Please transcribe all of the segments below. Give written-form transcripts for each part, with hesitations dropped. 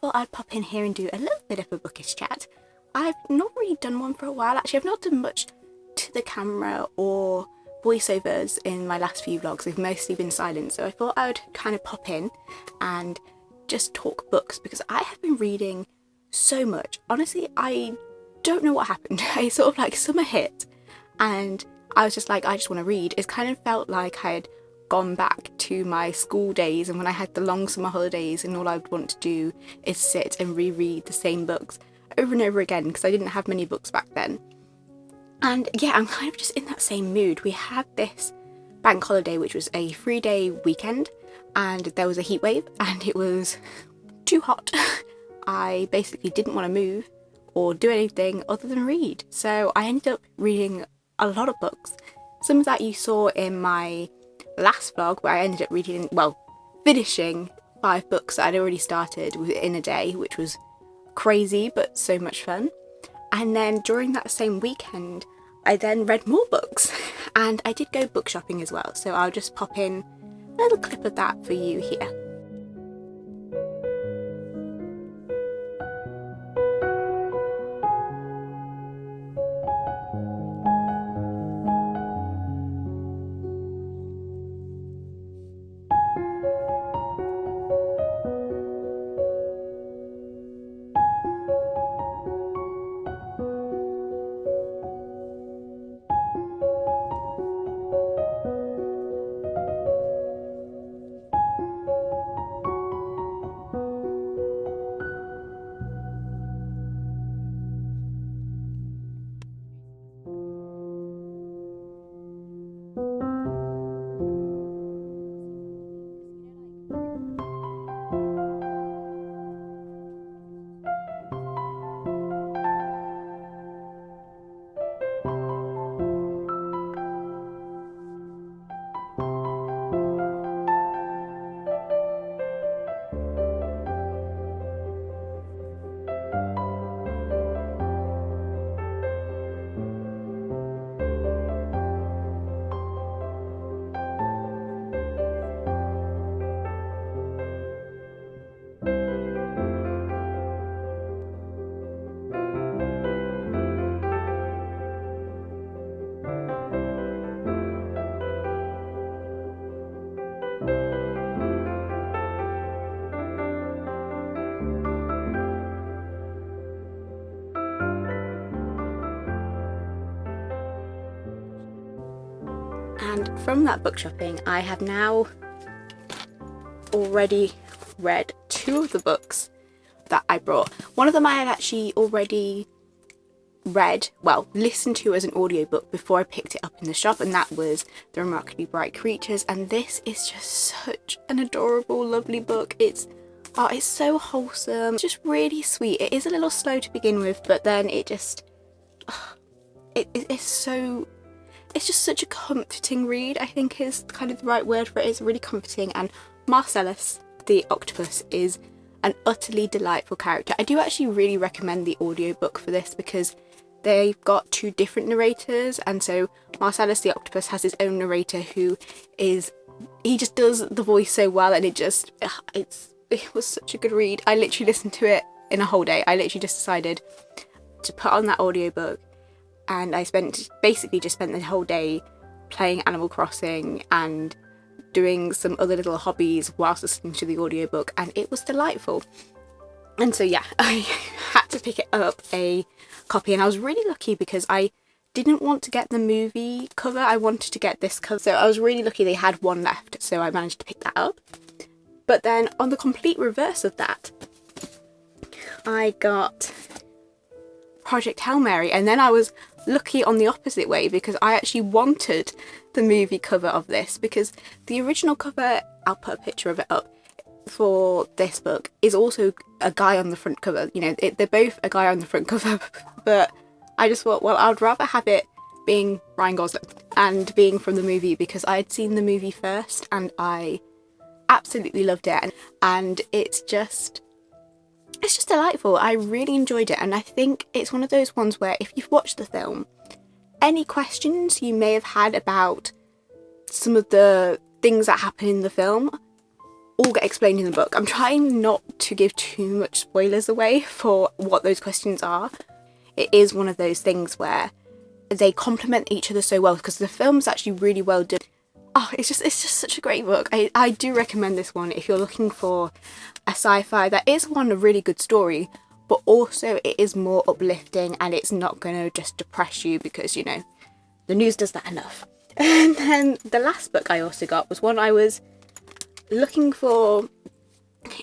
thought I'd pop in here and do a little bit of a bookish chat. I've not really done one for a while actually. I've not done much to the camera or voiceovers in my last few vlogs. They've mostly been silent, so I thought I would kind of pop in and just talk books, because I have been reading so much. Honestly, I don't know what happened. I sort of like summer hit and I was just like, I just want to read. It kind of felt like I had gone back to my school days, and when I had the long summer holidays and all I would want to do is sit and reread the same books over and over again, because I didn't have many books back then. And yeah, I'm kind of just in that same mood. We had this bank holiday, which was a 3-day weekend, and there was a heat wave and it was too hot. I basically didn't want to move or do anything other than read. So I ended up reading a lot of books. Some of that you saw in my last vlog, where I ended up reading, well, finishing 5 books that I'd already started within a day, which was crazy but so much fun. And then during that same weekend, I then read more books, and I did go book shopping as well, so I'll just pop in a little clip of that for you here. And from that book shopping, I have now already read 2 of the books that I brought. One of them I had actually already read, well, listened to as an audiobook before I picked it up in the shop, and that was The Remarkably Bright Creatures. And this is just such an adorable, lovely book. It's so wholesome, it's just really sweet. It is a little slow to begin with, but then it just, it's just such a comforting read, I think is kind of the right word for it. It's really comforting, and Marcellus the octopus is an utterly delightful character. I do actually really recommend the audiobook for this, because they've got 2 different narrators, and so Marcellus the octopus has his own narrator who just does the voice so well, and it was such a good read. I literally listened to it in a whole day. I literally just decided to put on that audiobook, and I basically just spent the whole day playing Animal Crossing and doing some other little hobbies whilst listening to the audiobook, and it was delightful. And so yeah, I had to pick it up a copy, and I was really lucky because I didn't want to get the movie cover. I wanted to get this cover, so I was really lucky they had one left, so I managed to pick that up. But then on the complete reverse of that, I got Project Hail Mary, and then I was lucky on the opposite way, because I actually wanted the movie cover of this, because the original cover, I'll put a picture of it up, for this book is also a guy on the front cover. You know, they're both a guy on the front cover, but I just thought, well, I'd rather have it being Ryan Gosling and being from the movie, because I had seen the movie first and I absolutely loved it, and it's just delightful. I really enjoyed it, and I think it's one of those ones where if you've watched the film, any questions you may have had about some of the things that happen in the film all get explained in the book. I'm trying not to give too much spoilers away for what those questions are. It is one of those things where they complement each other so well, because the film's actually really well done. Oh, it's just such a great book. I do recommend this one if you're looking for a sci-fi that is one, a really good story, but also it is more uplifting and it's not going to just depress you, because, you know, the news does that enough. And then the last book I also got was one I was looking for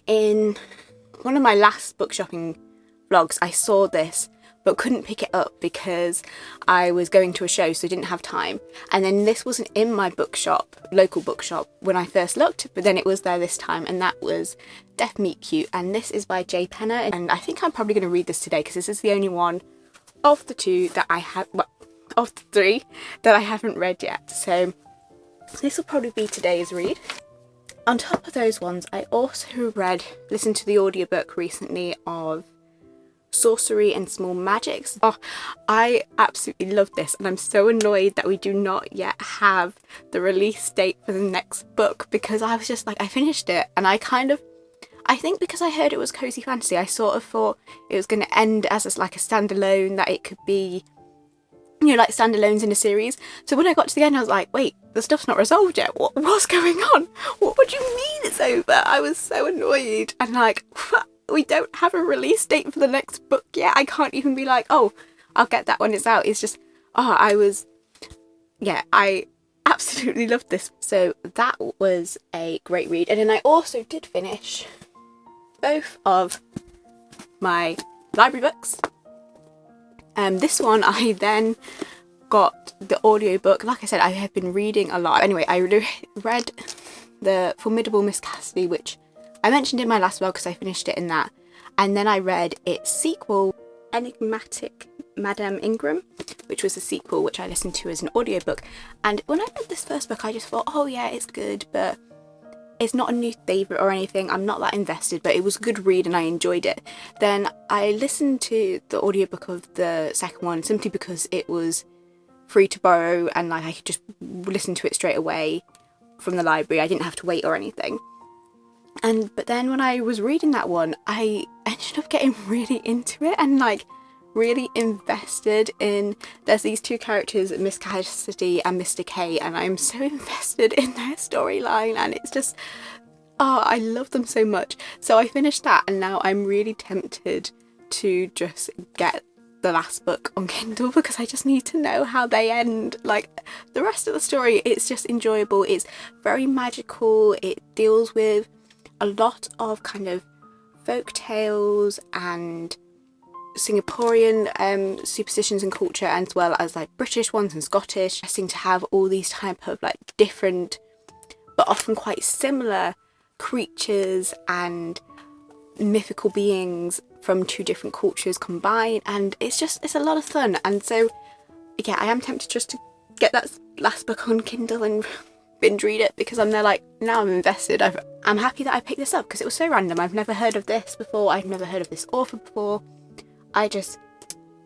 in one of my last book shopping vlogs. I saw this but couldn't pick it up because I was going to a show, so I didn't have time. And then this wasn't in my bookshop, local bookshop, when I first looked, but then it was there this time, and that was Deaf Meet Cute. And this is by J. Penner, and I think I'm probably going to read this today because this is the only one of the two that I have, well, of the three that I haven't read yet. So this will probably be today's read. On top of those ones, I also listened to the audiobook recently of Sorcery and Small Magics. Oh, I absolutely love this, and I'm so annoyed that we do not yet have the release date for the next book, because I was just like, I finished it and I think because I heard it was cozy fantasy, I sort of thought it was going to end as like a standalone, that it could be, you know, like standalones in a series. So when I got to the end, I was like, wait, the stuff's not resolved yet. What's going on? What do you mean it's over? I was so annoyed, and like, we don't have a release date for the next book yet. I can't even be like, oh, I'll get that when it's out. It's just, I absolutely loved this. So that was a great read. And then I also did finish both of my library books. This one I then got the audiobook. Like I said, I have been reading a lot. Anyway, I read The Formidable Miss Cassidy, which I mentioned in my last vlog because I finished it in that. And then I read its sequel, Enigmatic Madame Ingram, which was a sequel which I listened to as an audiobook. And when I read this first book, I just thought, oh yeah, it's good, but it's not a new favourite or anything. I'm not that invested, but it was a good read and I enjoyed it. Then I listened to the audiobook of the second one simply because it was free to borrow and like I could just listen to it straight away from the library. I didn't have to wait or anything. But then when I was reading that one, I ended up getting really into it and like really invested in, there's these two characters, Miss Cassidy and Mr. K, and I'm so invested in their storyline, and it's just, oh, I love them so much. So I finished that, and now I'm really tempted to just get the last book on Kindle because I just need to know how they end. Like the rest of the story, it's just enjoyable, it's very magical, it deals with a lot of kind of folk tales and Singaporean superstitions and culture, as well as like British ones and Scottish. Interesting to have all these type of like different but often quite similar creatures and mythical beings from two different cultures combined, and it's a lot of fun. And so yeah, I am tempted just to get that last book on Kindle and binge read it because I'm there like, now I'm invested. I'm happy that I picked this up because it was so random. I've never heard of this before, I've never heard of this author before. I just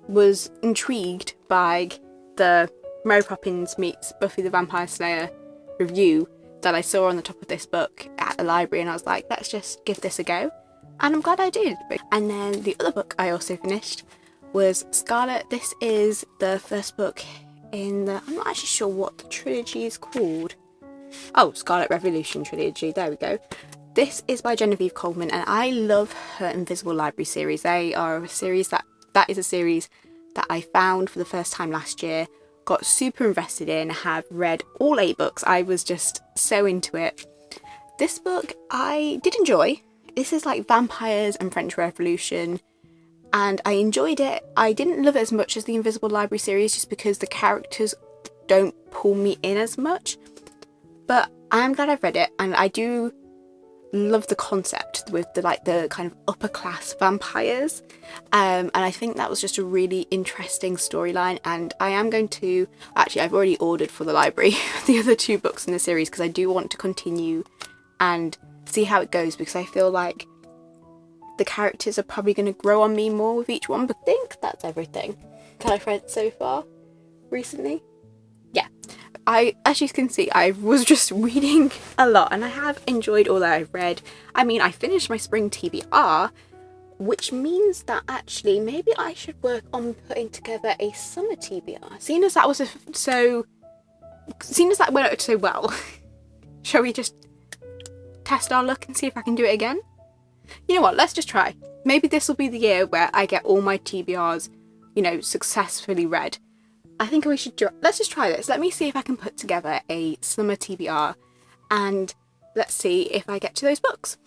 was intrigued by the Mary Poppins meets Buffy the Vampire Slayer review that I saw on the top of this book at the library, and I was like, let's just give this a go, and I'm glad I did. And then the other book I also finished was Scarlet. This is the first book in the, I'm not actually sure what the trilogy is called. Oh, Scarlet Revolution trilogy, there we go. This is by Genevieve Coleman, and I love her Invisible Library series. They are a series that is a series that I found for the first time last year, got super invested in, have read all 8 books. I was just so into it. This book I did enjoy. This is like vampires and French Revolution, and I enjoyed it. I didn't love it as much as the Invisible Library series just because the characters don't pull me in as much, but I am glad I've read it, and I do love the concept with the kind of upper class vampires, and I think that was just a really interesting storyline. And I am going to I've already ordered for the library the other 2 books in the series because I do want to continue and see how it goes, because I feel like the characters are probably going to grow on me more with each one. But I think that's everything that I've read so far recently. Yeah, as you can see, I was just reading a lot and I have enjoyed all that I've read. I mean, I finished my spring TBR which means that actually maybe I should work on putting together a summer TBR. Seeing as that went out so well, shall we just test our luck and see if I can do it again? You know what, let's just try. Maybe this will be the year where I get all my TBRs, successfully read. I think let's just try this. Let me see if I can put together a summer TBR, and let's see if I get to those books.